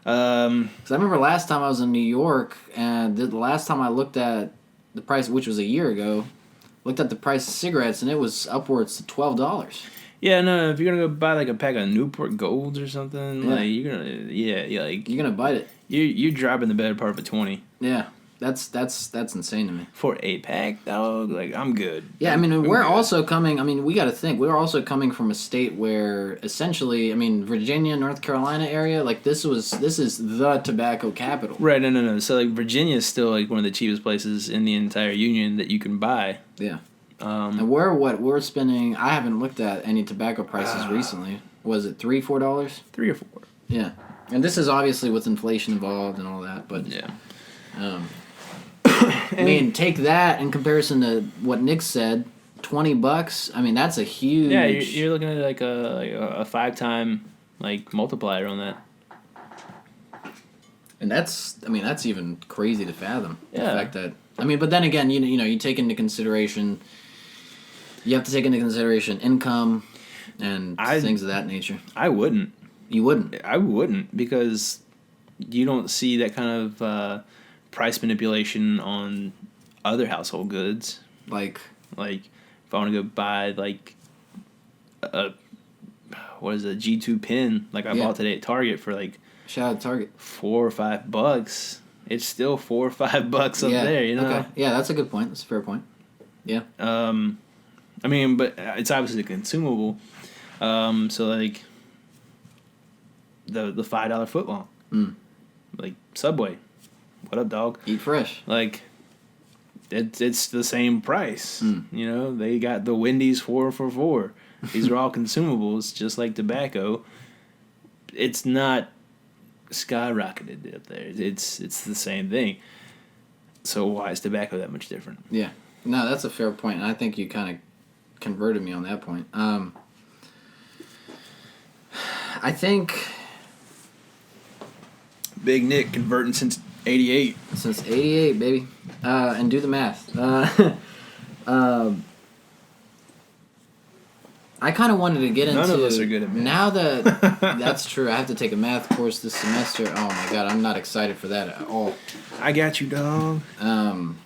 S1: Because I remember last time I was in New York, and the last time I looked at the price, which was a year ago, looked at the price of cigarettes, and it was upwards to $12.
S2: Yeah, no. If you're gonna go buy like a pack of Newport Golds or something,
S1: yeah.
S2: like you're gonna
S1: bite it.
S2: You're dropping the better part of a 20.
S1: Yeah. That's insane to me.
S2: For a pack, dog, like I'm good.
S1: Yeah, I mean, we're also coming. I mean, we got to think. We're also coming from a state where essentially, I mean, Virginia, North Carolina area, like this is the tobacco capital.
S2: Right. No. So like Virginia is still like one of the cheapest places in the entire union that you can buy.
S1: Yeah. And we're spending. I haven't looked at any tobacco prices recently. Was it $3-4?
S2: $3 or $4.
S1: Yeah, and this is obviously with inflation involved and all that, but
S2: yeah.
S1: I mean, take that in comparison to what Nick said, $20. I mean, that's a huge.
S2: Yeah, you're looking at like a 5-time like multiplier on that.
S1: And that's even crazy to fathom.
S2: Yeah.
S1: The fact that but then again, you take into consideration. You have to take into consideration income and things of that nature.
S2: I wouldn't.
S1: You wouldn't.
S2: I wouldn't because you don't see that kind of price manipulation on other household goods. Like if I want to go buy like a G2 pen like I bought today at Target for like
S1: shout out Target
S2: $4 or $5. It's still $4 or $5 up there, you know.
S1: Okay. Yeah, that's a good point. That's a fair point. Yeah.
S2: I mean, but it's obviously consumable. So like the $5 footlong, like Subway. what up, dog?
S1: Eat fresh.
S2: Like, it's the same price. You know, they got the Wendy's 4 for $4. These are all consumables, just like tobacco. It's not skyrocketed up there. It's the same thing. So why is tobacco that much different?
S1: Yeah. No, that's a fair point, and I think you kind of converted me on that point. I think
S2: Big Nick converting since 88.
S1: Since 88, baby. And do the math. I kind of wanted to get into...
S2: None of us are good at math.
S1: Now that... That's true. I have to take a math course this semester. Oh, my God. I'm not excited for that at all.
S2: I got you, dog.
S1: And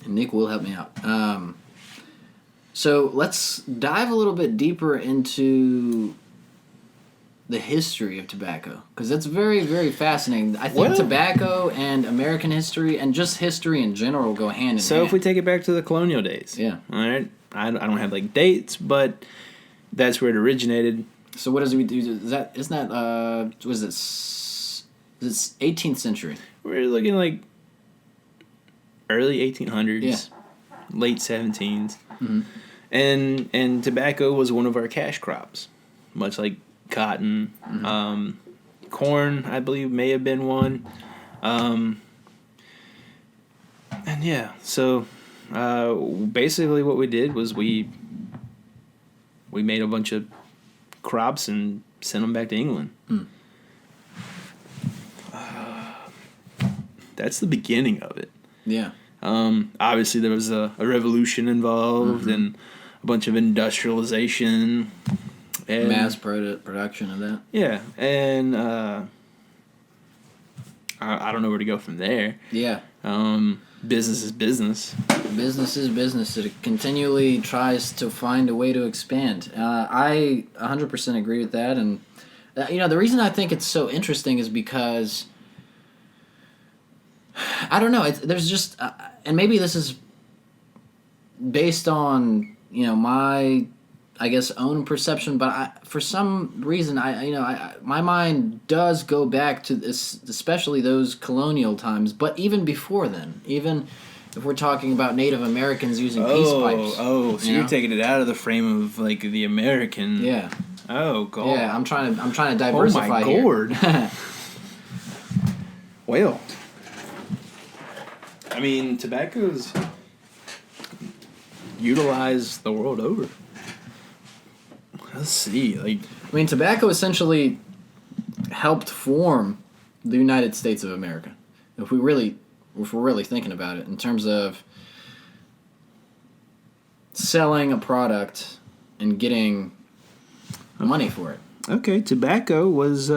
S1: Nick will help me out. So let's dive a little bit deeper into the history of tobacco, because that's very, very fascinating. I think tobacco and American history and just history in general go hand in hand.
S2: So if we take it back to the colonial days.
S1: Yeah.
S2: All right. I don't have like dates, but that's where it originated.
S1: So what does we do? Isn't that was it? Is it 18th century?
S2: We're looking like early 1800s,
S1: Yeah.
S2: late 17s, and tobacco was one of our cash crops, much like cotton, corn. I believe may have been one, and yeah. So basically, what we did was we made a bunch of crops and sent them back to England. That's the beginning of it.
S1: Yeah.
S2: Obviously, there was a revolution involved and a bunch of industrialization. And,
S1: Mass production of that.
S2: Yeah, and I don't know where to go from there.
S1: Yeah.
S2: Business is business.
S1: Business is business. It continually tries to find a way to expand. I 100% agree with that. And, the reason I think it's so interesting is because, I don't know, there's just, and maybe this is based on, my, I guess, own perception, but for some reason, my mind does go back to this, especially those colonial times, but even before then, even if we're talking about Native Americans using peace pipes.
S2: Oh, so you're taking it out of the frame of like the American.
S1: Yeah.
S2: Oh God.
S1: Yeah, I'm trying to diversify
S2: here. Oh my God. Well, I mean, tobacco's utilized the world over. Let's see,
S1: tobacco essentially helped form the United States of America. If we're really thinking about it in terms of selling a product and getting money for it.
S2: Okay, tobacco was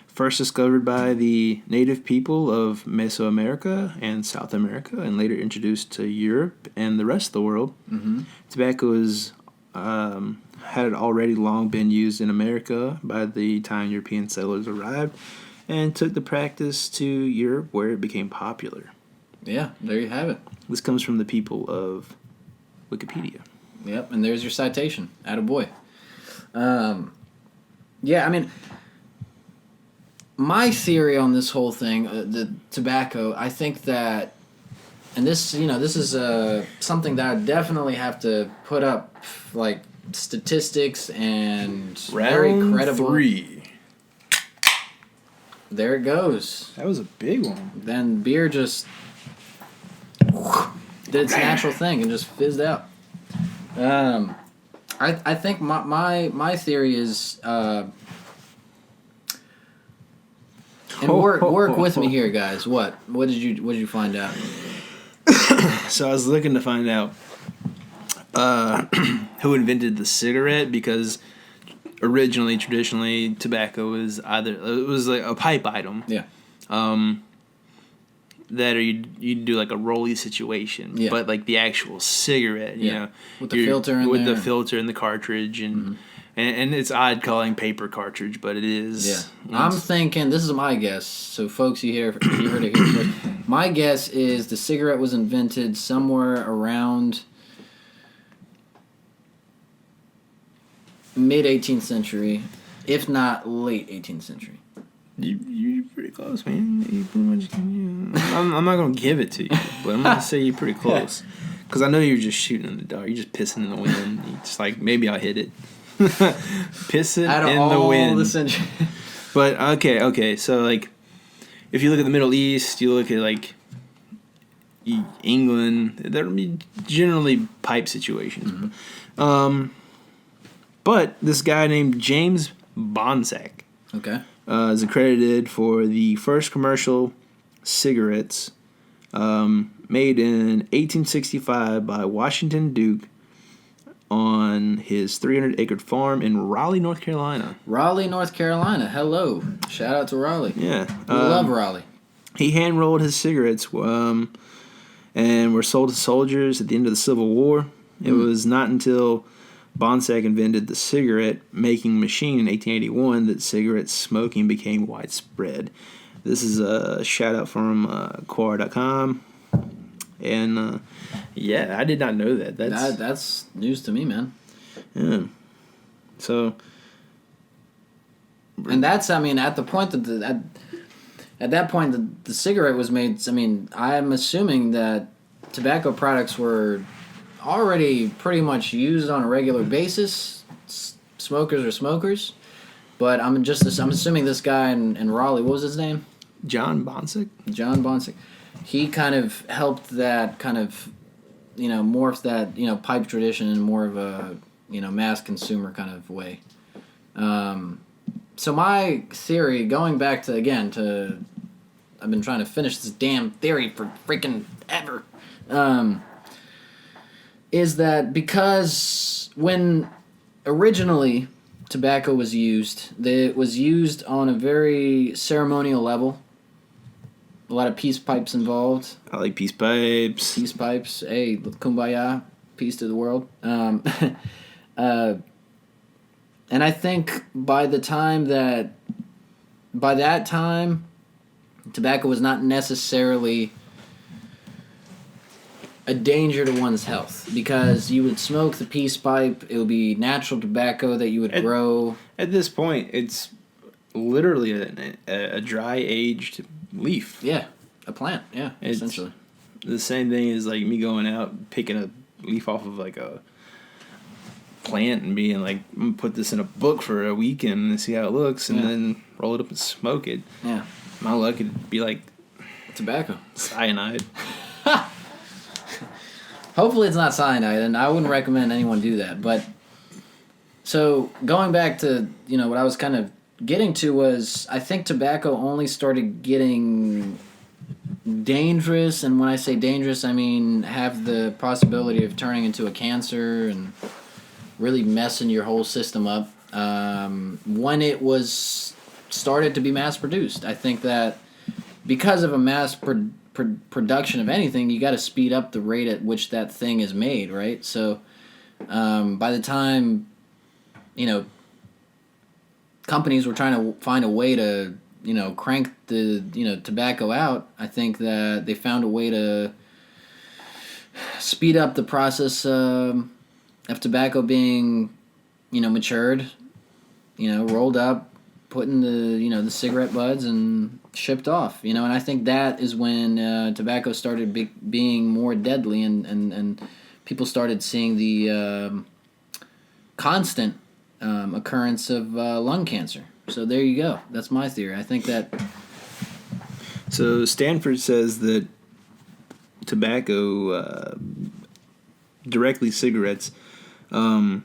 S2: first discovered by the native people of Mesoamerica and South America, and later introduced to Europe and the rest of the world. Mm-hmm. Tobacco is had already long been used in America by the time European settlers arrived, and took the practice to Europe, where it became popular.
S1: Yeah, there you have it. This
S2: comes from the people of Wikipedia.
S1: Yep, and there's your citation. Attaboy. Yeah, I mean, my theory on this whole thing, the tobacco, I think that, and this, this is something that I definitely have to put up, like, statistics and very credible.
S2: Round 3.
S1: There it goes.
S2: That was a big one.
S1: Then beer just did its natural thing and just fizzed out. I think my theory is, and work with me here, guys. What did you find out?
S2: So I was looking to find out who invented the cigarette, because traditionally, tobacco was like a pipe item.
S1: Yeah.
S2: That or you'd do like a rolly situation,
S1: yeah.
S2: But like the actual cigarette,
S1: with the filter
S2: and the cartridge, and it's odd calling paper cartridge, but it is.
S1: Yeah. I'm thinking, this is my guess. So folks, you heard it here first. My guess is the cigarette was invented somewhere around mid 18th century, if not late 18th century.
S2: You're pretty close, man. You pretty much I'm not gonna give it to you, but I'm gonna say you're pretty close. Because I know you're just shooting in the dark. You're just pissing in the wind. You're just like, maybe I'll hit it. Pissing in the wind. But, okay. So, like, if you look at the Middle East, you look at, like, England, there will be generally pipe situations. Mm-hmm. But this guy named James Bonsack is accredited for the first commercial cigarettes made in 1865 by Washington Duke on his 300-acre farm in Raleigh, North Carolina.
S1: Raleigh, North Carolina. Hello. Shout out to Raleigh.
S2: Yeah.
S1: We love Raleigh.
S2: He hand-rolled his cigarettes and were sold to soldiers at the end of the Civil War. It was not until Bonsack invented the cigarette-making machine in 1881 that cigarette smoking became widespread. This is a shout-out from Quora.com. And, yeah, I did not know that.
S1: That's news to me, man.
S2: Yeah. So.
S1: And that's, I mean, at the point that at that point the cigarette was made, I mean, I'm assuming that tobacco products were already pretty much used on a regular basis. Smokers are smokers. But I'm assuming this guy in Raleigh, what was his name?
S2: John Bonsack.
S1: John Bonsack. He kind of helped that kind of, morph that, pipe tradition in more of a, mass consumer kind of way. So my theory, going back to, I've been trying to finish this damn theory for freaking ever, is that because when originally tobacco was used, it was used on a very ceremonial level. A lot of peace pipes involved.
S2: I like peace pipes.
S1: Peace pipes. Hey, kumbaya. Peace to the world. And I think by that time, tobacco was not necessarily a danger to one's health because you would smoke the peace pipe. It would be natural tobacco that you would grow.
S2: At this point, it's literally a dry aged leaf.
S1: Yeah, a plant. Yeah,
S2: it's
S1: essentially
S2: the same thing as like me going out picking a leaf off of like a plant and being like, I'm gonna put this in a book for a weekend and see how it looks, and then roll it up and smoke it.
S1: Yeah,
S2: my luck, it'd be like
S1: tobacco,
S2: cyanide.
S1: Hopefully, it's not cyanide, and I wouldn't recommend anyone do that. But so going back to what I was kind of getting to was, I think tobacco only started getting dangerous, and when I say dangerous, I mean have the possibility of turning into a cancer and really messing your whole system up when it was started to be mass produced. I think that because of a mass production of anything, you got to speed up the rate at which that thing is made, right? So by the time companies were trying to find a way to, crank the, tobacco out, I think that they found a way to speed up the process of tobacco being, matured, rolled up, put in the, the cigarette buds and shipped off, and I think that is when tobacco started being more deadly and people started seeing the constant occurrence of lung cancer. So there you go. That's my theory. I think that.
S2: So Stanford says that tobacco, directly cigarettes, are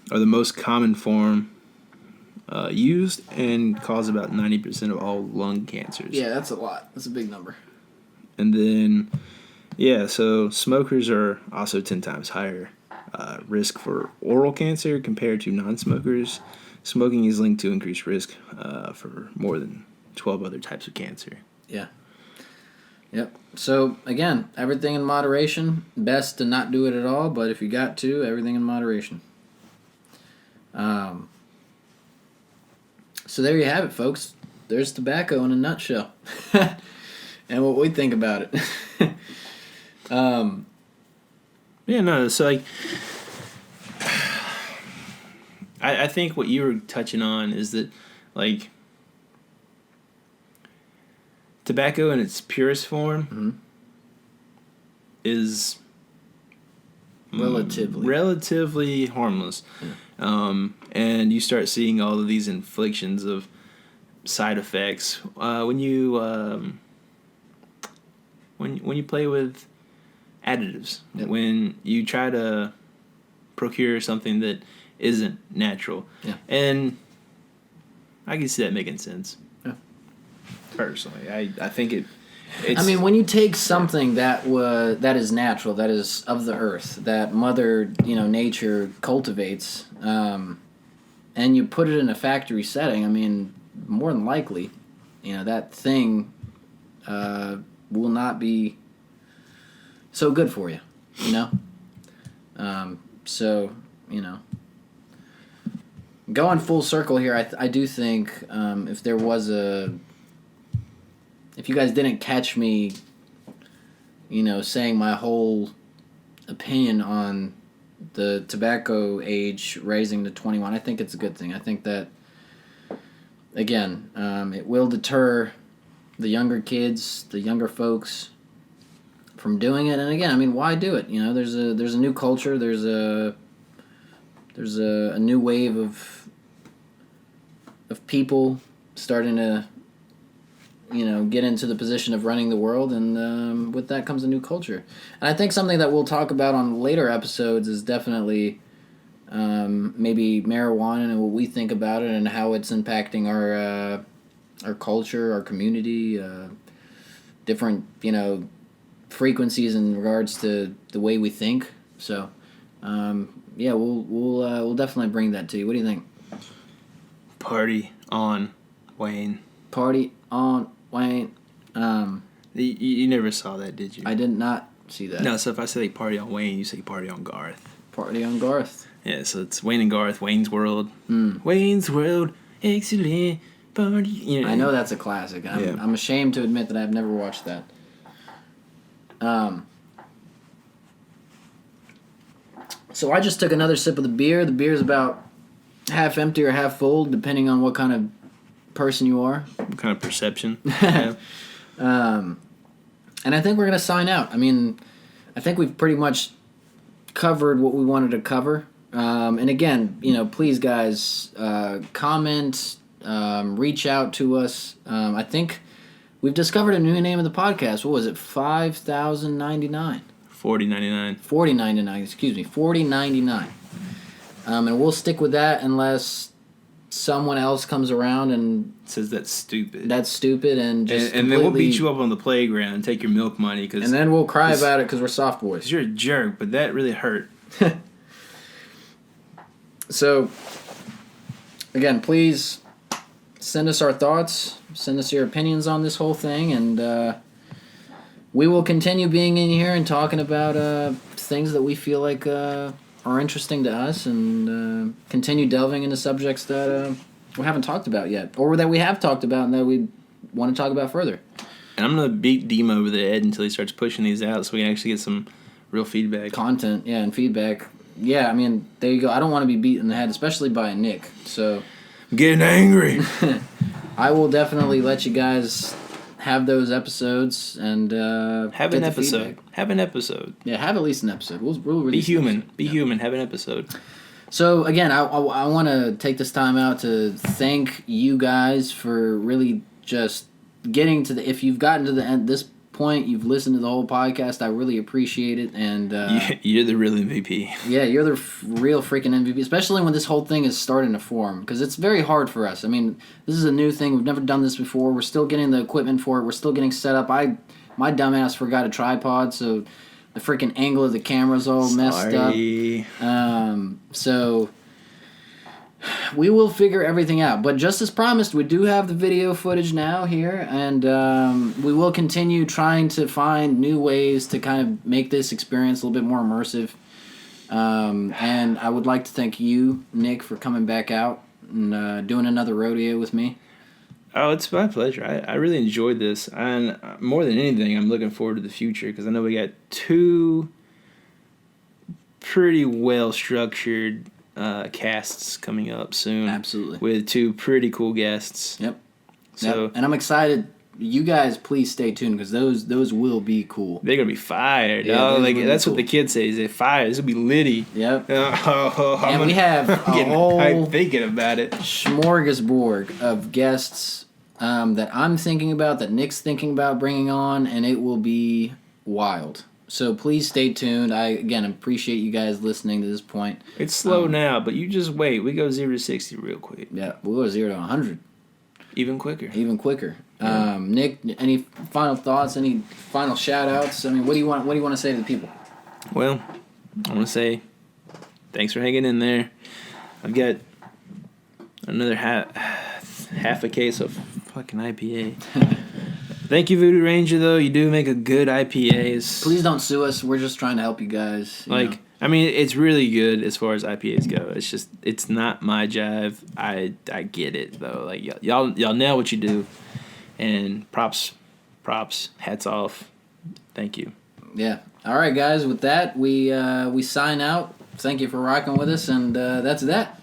S2: the most common form used and cause about 90% of all lung cancers.
S1: Yeah, that's a lot. That's a big number.
S2: And then, so smokers are also 10 times higher risk for oral cancer compared to non-smokers. Smoking is linked to increased risk for more than 12 other types of cancer.
S1: Yeah. Yep. So, again, everything in moderation. Best to not do it at all, but if you got to, everything in moderation. So there you have it, folks. There's tobacco in a nutshell. And what we think about it.
S2: So like, I think what you were touching on is that, like, tobacco in its purest form
S1: Mm-hmm.
S2: is
S1: Relatively.
S2: harmless.
S1: Yeah.
S2: And you start seeing all of these inflictions of side effects when you play with additives.
S1: Yep.
S2: When you try to procure something that isn't natural.
S1: Yeah.
S2: And I can see that making sense.
S1: Yeah.
S2: Personally, I think it's...
S1: I mean, when you take something that is natural, that is of the earth, that Mother, nature cultivates, and you put it in a factory setting, I mean, more than likely, that thing will not be so good for you, So, going full circle here, I do think if you guys didn't catch me, saying my whole opinion on the tobacco age raising to 21, I think it's a good thing. I think that, again, it will deter the younger kids, the younger folks from doing it. And again, I mean, why do it? There's a new culture. There's a new wave of people starting to get into the position of running the world, and with that comes a new culture. And I think something that we'll talk about on later episodes is definitely maybe marijuana and what we think about it and how it's impacting our culture, our community, different frequencies in regards to the way we think. So we'll definitely bring that to you. What do you think?
S2: Party on, Wayne.
S1: Party on, Wayne.
S2: You never saw that, did you?
S1: I did not see that.
S2: No, so if I say party on Wayne, you say party on Garth.
S1: Party on Garth.
S2: Yeah, so it's Wayne and Garth, Wayne's World.
S1: Mm.
S2: Wayne's World, excellent party.
S1: I know that's a classic. I'm ashamed to admit that I've never watched that. So I just took another sip of the beer. The beer's about half empty or half full, depending on what kind of person you are.
S2: What kind of perception? Yeah.
S1: And I think we're going to sign out. I mean, I think we've pretty much covered what we wanted to cover. And again, please, guys, comment, reach out to us. I think we've discovered a new name of the podcast. What was it? 5,099.
S2: 40.99.
S1: 40.99. Excuse me. 40.99. And we'll stick with that unless someone else comes around and
S2: says that's stupid.
S1: That's stupid, and just
S2: and then we'll beat you up on the playground and take your milk money.
S1: And then we'll cry about it because we're soft boys.
S2: Because you're a jerk, but that really hurt.
S1: So, again, please send us our thoughts. Send us your opinions on this whole thing, and we will continue being in here and talking about things that we feel like are interesting to us, and continue delving into subjects that we haven't talked about yet, or that we have talked about and that we want to talk about further.
S2: And I'm going to beat Dima over the head until he starts pushing these out so we can actually get some real feedback.
S1: Content, yeah, and feedback. Yeah, I mean, there you go. I don't want to be beat in the head, especially by Nick. So
S2: I'm getting angry.
S1: I will definitely let you guys have those episodes and
S2: have an episode. Feedback. Have an episode.
S1: Yeah, have at least an episode. We'll release.
S2: Be human. Be human. Have an episode.
S1: So again, I want to take this time out to thank you guys for really just getting to the. If you've gotten to the end, this point, you've listened to the whole podcast. I really appreciate it, and
S2: you're the real MVP.
S1: Yeah, you're the real freaking MVP, especially when this whole thing is starting to form, because it's very hard for us. I mean, this is a new thing. We've never done this before. We're still getting the equipment for it. We're still getting set up. My dumbass forgot a tripod, so the freaking angle of the camera's all messed up. So we will figure everything out. But just as promised, we do have the video footage now here, and we will continue trying to find new ways to kind of make this experience a little bit more immersive. And I would like to thank you, Nick, for coming back out and doing another rodeo with me.
S2: Oh, it's my pleasure. I really enjoyed this. And more than anything, I'm looking forward to the future because I know we got 2 pretty well-structured casts coming up soon.
S1: Absolutely.
S2: With 2 pretty cool guests.
S1: Yep.
S2: So,
S1: and I'm excited, you guys please stay tuned because those will be cool.
S2: They're gonna be fire,
S1: Yeah,
S2: dog.
S1: those
S2: Like
S1: will be
S2: that's
S1: cool.
S2: what the kids say. Is it fire? This will be litty.
S1: Yep.
S2: And
S1: we have a whole
S2: I'm thinking about it.
S1: smorgasbord of guests that I'm thinking about, that Nick's thinking about bringing on, and it will be wild. So please stay tuned. I, again, appreciate you guys listening to this point.
S2: It's slow now, but you just wait. We go 0 to 60 real quick.
S1: Yeah, we'll go 0 to 100.
S2: Even quicker.
S1: Even quicker. Yeah. Nick, any final thoughts? Any final shout-outs? I mean, what do you want to say to the people?
S2: Well, I want to say thanks for hanging in there. I've got another half a case of fucking IPA. Thank you, Voodoo Ranger, though. You do make a good IPAs.
S1: Please don't sue us. We're just trying to help you guys. You know.
S2: I mean, it's really good as far as IPAs go. It's just, it's not my jive. I get it, though. Like, y'all nail what you do. And props, hats off. Thank you.
S1: Yeah. All right, guys. With that, we sign out. Thank you for rocking with us, and that's that.